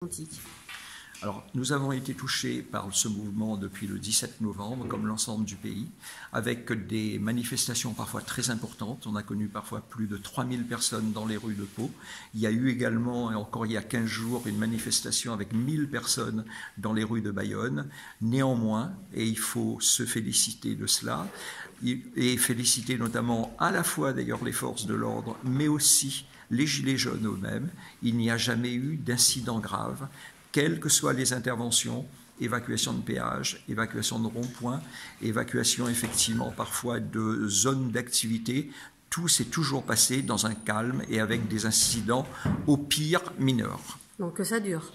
Atlantique. Alors, nous avons été touchés par ce mouvement depuis le 17 novembre, comme l'ensemble du pays, avec des manifestations parfois très importantes. On a connu parfois plus de 3000 personnes dans les rues de Pau. Il y a eu également, encore il y a 15 jours, une manifestation avec 1000 personnes dans les rues de Bayonne. Néanmoins, et il faut se féliciter de cela, et féliciter notamment à la fois d'ailleurs les forces de l'ordre, mais aussi les gilets jaunes eux-mêmes, il n'y a jamais eu d'incident grave, quelles que soient les interventions, évacuation de péage, évacuation de ronds-points, évacuation effectivement parfois de zones d'activité, tout s'est toujours passé dans un calme et avec des incidents au pire mineurs. Donc que ça dure.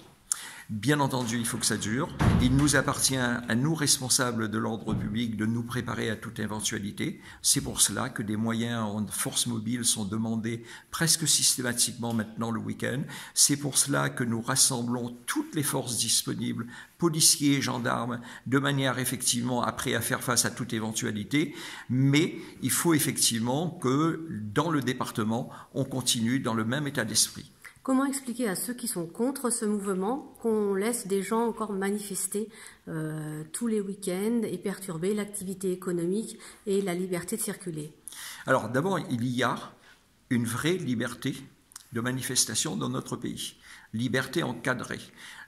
Bien entendu, il faut que ça dure. Il nous appartient à nous, responsables de l'ordre public, de nous préparer à toute éventualité. C'est pour cela que des moyens en force mobile sont demandés presque systématiquement maintenant le week-end. C'est pour cela que nous rassemblons toutes les forces disponibles, policiers et gendarmes, de manière effectivement après à faire face à toute éventualité. Mais il faut effectivement que dans le département, on continue dans le même état d'esprit. Comment expliquer à ceux qui sont contre ce mouvement qu'on laisse des gens encore manifester tous les week-ends et perturber l'activité économique et la liberté de circuler? Alors d'abord, il y a une vraie liberté de manifestation dans notre pays, liberté encadrée.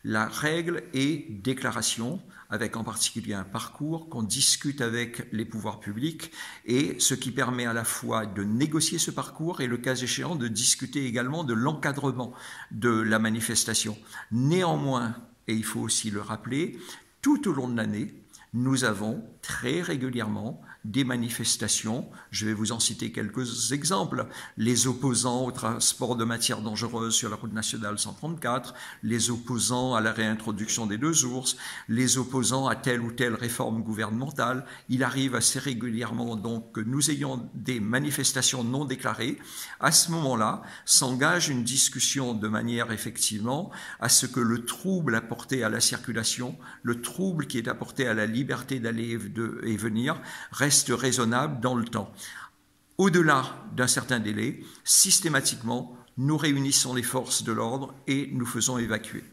La règle est déclaration, avec en particulier un parcours qu'on discute avec les pouvoirs publics et ce qui permet à la fois de négocier ce parcours et le cas échéant de discuter également de l'encadrement de la manifestation. Néanmoins, et il faut aussi le rappeler, tout au long de l'année, nous avons très régulièrement des manifestations. Je vais vous en citer quelques exemples. Les opposants au transport de matières dangereuses sur la route nationale 134, les opposants à la réintroduction des 2 ours, les opposants à telle ou telle réforme gouvernementale. Il arrive assez régulièrement donc que nous ayons des manifestations non déclarées. À ce moment-là, s'engage une discussion de manière effectivement à ce que le trouble apporté à la circulation, le trouble qui est apporté à la liberté d'aller et venir, reste raisonnable dans le temps. Au-delà d'un certain délai, systématiquement, nous réunissons les forces de l'ordre et nous faisons évacuer.